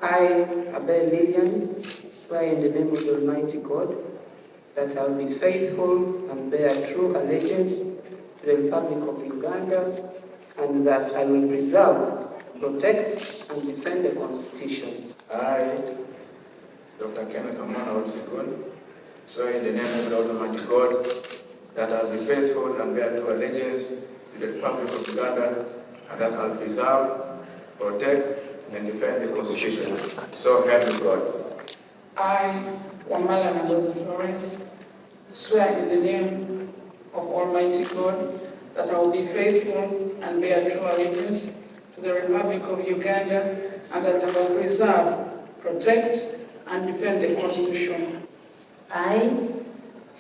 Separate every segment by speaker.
Speaker 1: I, Abalala, swear in the name of the Almighty God that I will be faithful and bear true allegiance to the Republic of Uganda, and that I will preserve, protect, and defend the Constitution.
Speaker 2: I, Dr. Kenneth Osikun, swear in the name of the Almighty God that I will be faithful and bear true allegiance to the Republic of Uganda, and that I will preserve, protect, and defend the Constitution. So help me God.
Speaker 3: I, Abalala Balayidde, swear in the name of Almighty God that I will be faithful and bear true allegiance to the Republic of Uganda, and that I will preserve, protect, and defend the Constitution.
Speaker 4: I,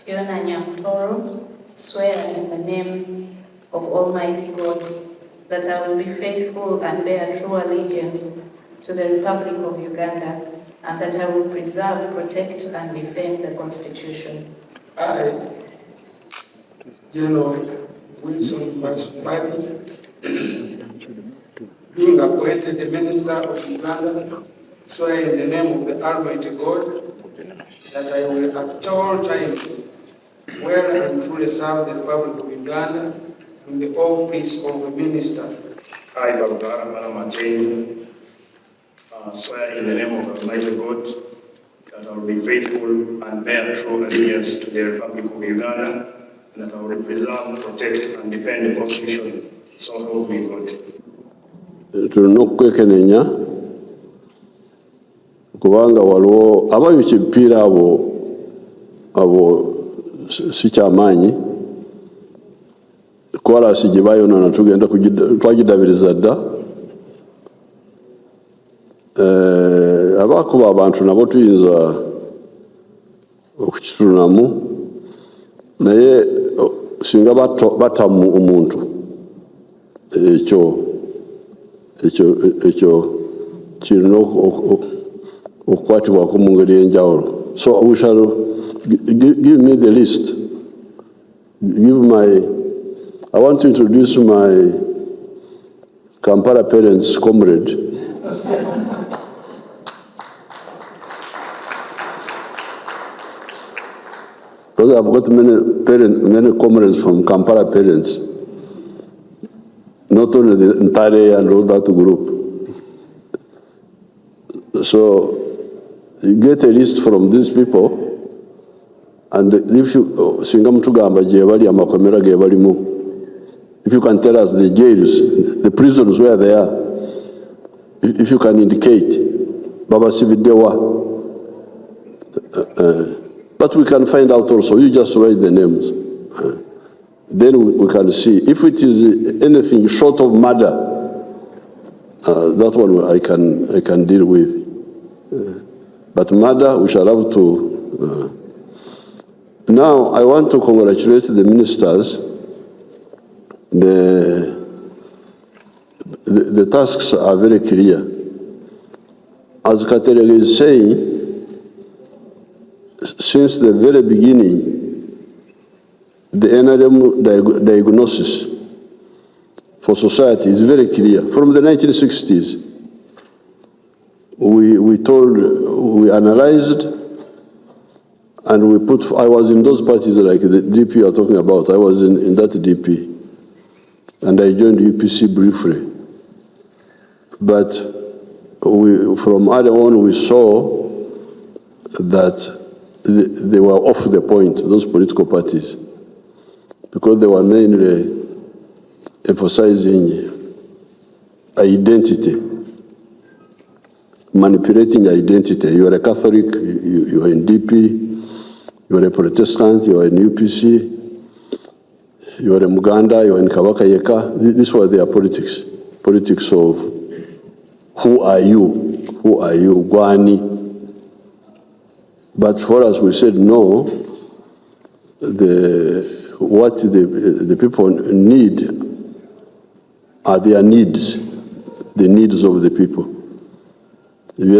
Speaker 4: Fiona Nyamtoro, swear in the name of Almighty God that I will be faithful and bear true allegiance to the Republic of Uganda, and that I will preserve, protect, and defend the Constitution.
Speaker 5: I, General Wilson Masubari, being appointed the Minister of Uganda, swear in the name of the Almighty God that I will at all times well and truly serve the Republic of Uganda in the office of a minister.
Speaker 6: I, Dr. Abalala Balayidde, swear in the name of Almighty God that I will be faithful and bear true allegiance to the Republic of Uganda, and that I will preserve, protect, and defend the Constitution. So help me God.
Speaker 7: Tulina okwekenenya kubanga waliwo abayuki ebipiira abo si kyamaanyi kwalasi gye bayonoona twagidabiriza dda abakuba abantu nabo tuyinza okukitunamu naye singa batamu omuntu ekyo kirina okukwatibwako mu ngeri y'enjawulo. So we shall give me the list. I want to introduce my Kampala parents comrade. Because I've got many comrades from Kampala parents, not only the entire and all that group. So you get a list from these people, and if you if you can tell us the jails, the prisons where they are, if you can indicate, Baba Sibidewa, but we can find out also. You just write the names. Then we can see. If it is anything short of murder, that one I can deal with. But murder, we shall have to. Now, I want to congratulate the ministers. The tasks are very clear. As Katerega is saying, since the very beginning, the NRM diagnosis for society is very clear. From the 1960s, we analyzed, and we put, I was in those parties like the DP you are talking about. I was in that DP, and I joined UPC briefly. But from early on, we saw that they were off the point, those political parties, because they were mainly emphasizing identity, manipulating identity. You are a Catholic, you are in DP, you are a Protestant, you are in UPC, you are in Muganda, you are in Kabaka Yeka. These were their politics. Politics of who are you? Who are you? Gwani. But for us, we said no. What the people need are their needs, the needs of the people. And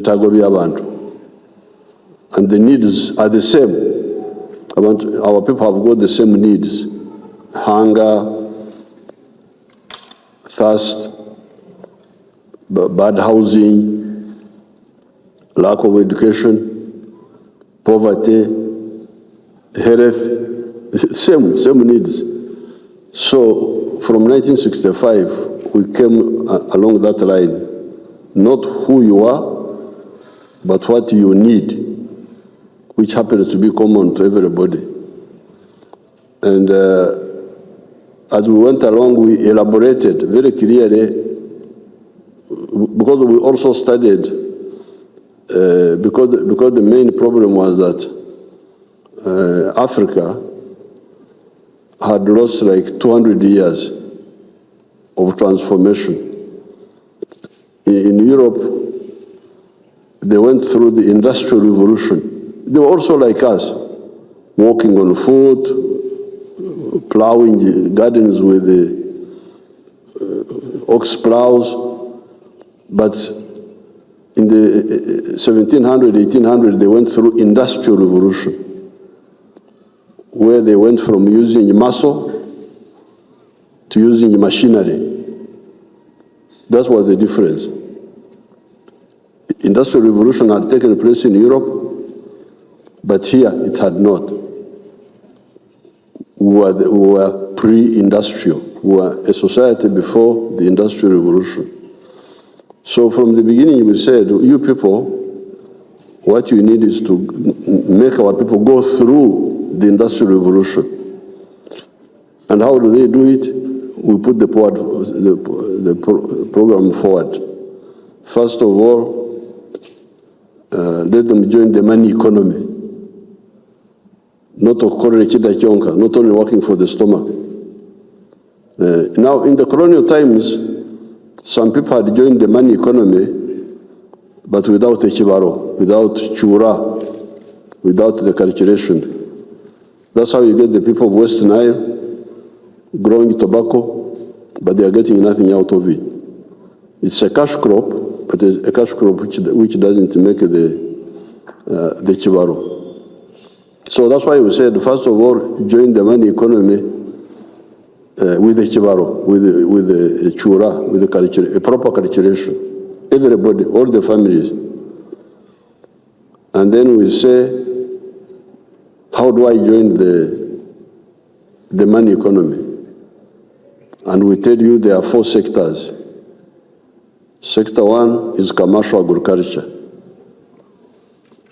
Speaker 7: the needs are the same. Our people have got the same needs: hunger, thirst, bad housing, lack of education, poverty, health, same needs. So from 1965, we came along that line, not who you are, but what you need, which happens to be common to everybody. And as we went along, we elaborated very clearly, because we also studied, because the main problem was that Africa had lost like 200 years of transformation. In Europe, they went through the Industrial Revolution. They were also like us, walking on foot, plowing gardens with the ox plows. But in the 1700, 1800, they went through Industrial Revolution, where they went from using muscle to using machinery. That was the difference. Industrial Revolution had taken place in Europe, but here it had not. We were pre-industrial. We were a society before the Industrial Revolution. So from the beginning we said, you people, what you need is to make our people go through the Industrial Revolution. And how do they do it? We put the program forward. First of all, let them join the money economy. Not only working for the stomach. Now, in the colonial times, some people had joined the money economy, but without a chibaro, without chura, without the cultivation. That's how you get the people of West Nile growing tobacco, but they are getting nothing out of it. It's a cash crop, but it's a cash crop which doesn't make the chibaro. So that's why we said, first of all, join the money economy with the chibaro, with the chura, with the culture, a proper cultivation. Everybody, all the families. And then we say, how do I join the money economy? And we tell you there are 4 sectors. Sector 1 is commercial agriculture.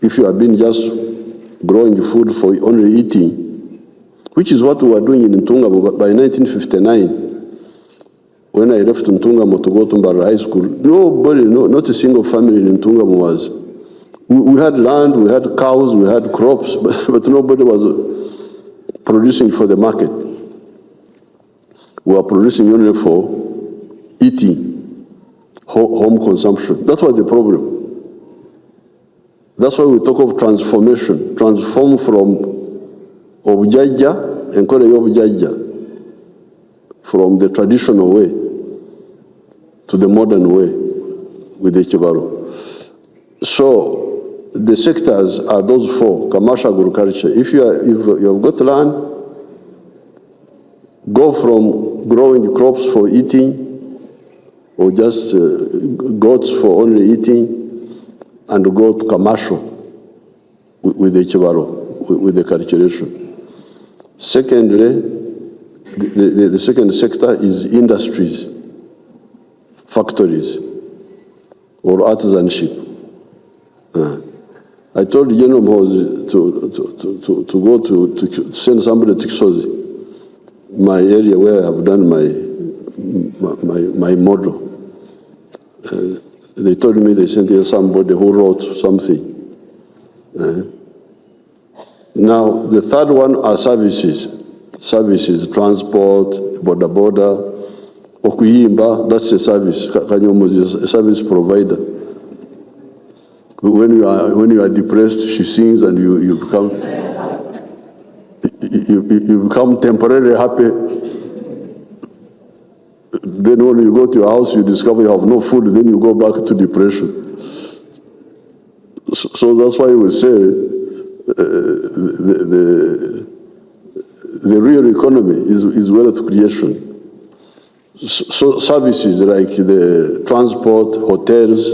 Speaker 7: If you have been just growing food for only eating, which is what we were doing in Ntungamo by 1959, when I left Ntungamo to go to Mbara High School, nobody, not a single family in Ntungamo was. We had land, we had cows, we had crops, but nobody was producing for the market. We were producing only for eating, home consumption. That was the problem. That's why we talk of transformation. Transform from objaja, and objaja, from the traditional way to the modern way with the chibaro. So the sectors are those 4: commercial agriculture. If you have got land, go from growing crops for eating, or just goats for only eating, and go to commercial with the chibaro, with the cultivation. Secondly, the second sector is industries, factories, or artisanship. I told General Mose to go to send somebody to Kisozi, my area where I have done my model. They told me they sent here somebody who wrote something. Now, the third one are services. Services, transport, border, Okuyimba, that's a service. Kanyomo is a service provider. When you are depressed, she sings and you become temporarily happy. Then when you go to your house, you discover you have no food, then you go back to depression. So that's why we say the real economy is wealth creation. So services like the transport, hotels,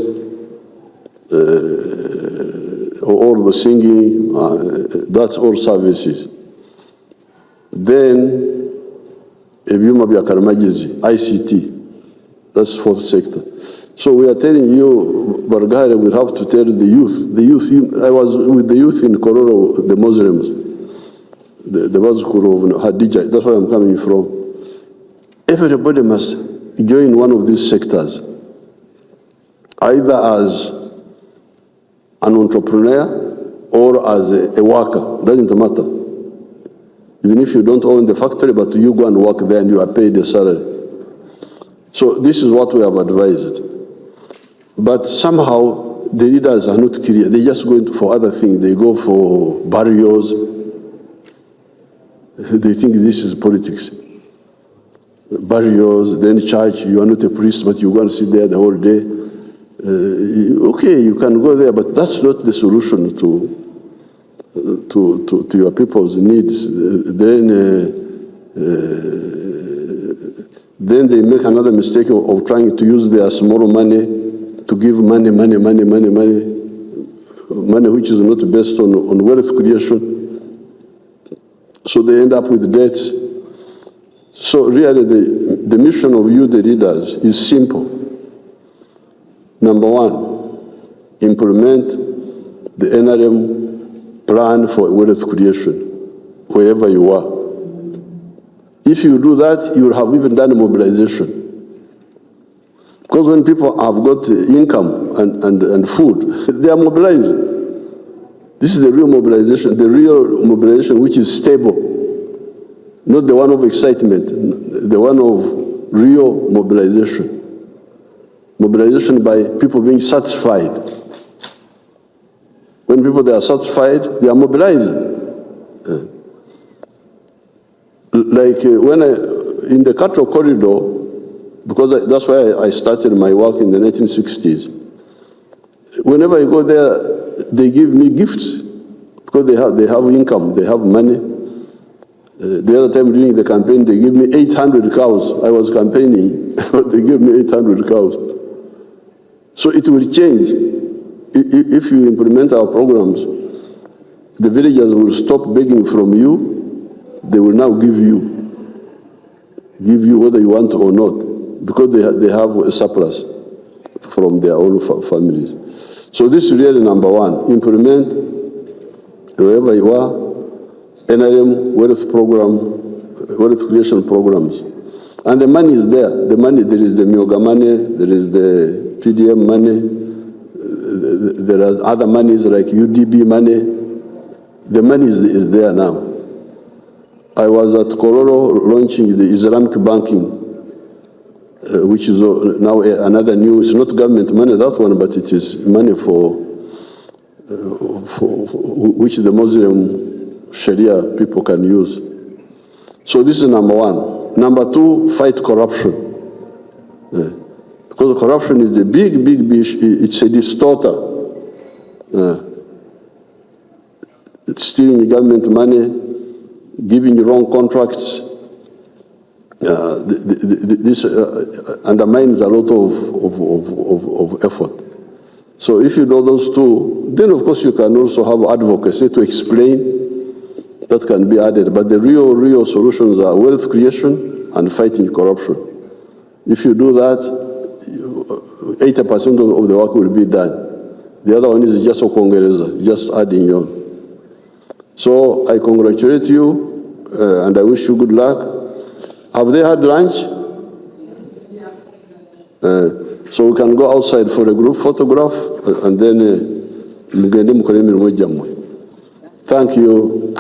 Speaker 7: all the singing, that's all services. Then, ebyuma bya karimagezi, ICT, that's fourth sector. So we are telling you, Bargahare will have to tell the youth. I was with the youth in Kororo, the Muslims, the Bazukuru of Hadija, that's where I'm coming from. Everybody must join one of these sectors, either as an entrepreneur or as a worker, doesn't matter. Even if you don't own the factory, but you go and work there and you are paid a salary. So this is what we have advised. But somehow the leaders are not clear. They just go for other things. They go for barrios. They think this is politics. Barrios, then church. You are not a priest, but you go and sit there the whole day. Okay, you can go there, but that's not the solution to your people's needs. Then they make another mistake of trying to use their small money to give money which is not based on wealth creation. So they end up with debts. So really the mission of you, the leaders, is simple. Number one, implement the NRM plan for wealth creation, wherever you are. If you do that, you will have even done mobilization. Because when people have got income and food, they are mobilized. This is the real mobilization which is stable, not the one of excitement, the one of real mobilization. Mobilization by people being satisfied. When people they are satisfied, they are mobilized. Like when in the cattle corridor, because that's why I started my work in the 1960s. Whenever I go there, they give me gifts because they have income, they have money. The other time during the campaign, they gave me 800 cows. I was campaigning, but they gave me 800 cows. So it will change. If you implement our programs, the villagers will stop begging from you. They will now give you whether you want or not, because they have a surplus from their own families. So this is really number one. Implement, wherever you are, NRM wealth creation programs. And the money is there. The money, there is the Myoga money, there is the PDM money, there are other monies like UDB money. The money is there now. I was at Kororo launching the Islamic banking, which is now another new, it's not government money, that one, but it is money for which the Muslim Sharia people can use. So this is number one. Number two, fight corruption. Because corruption is a big it's a distorter. It's stealing government money, giving wrong contracts. This undermines a lot of effort. So if you know those two, then of course you can also have advocacy to explain. That can be added. But the real solutions are wealth creation and fighting corruption. If you do that, 80% of the work will be done. The other one is just Okongereza, just adding on. So I congratulate you and I wish you good luck. Have they had lunch? So we can go outside for a group photograph and then thank you.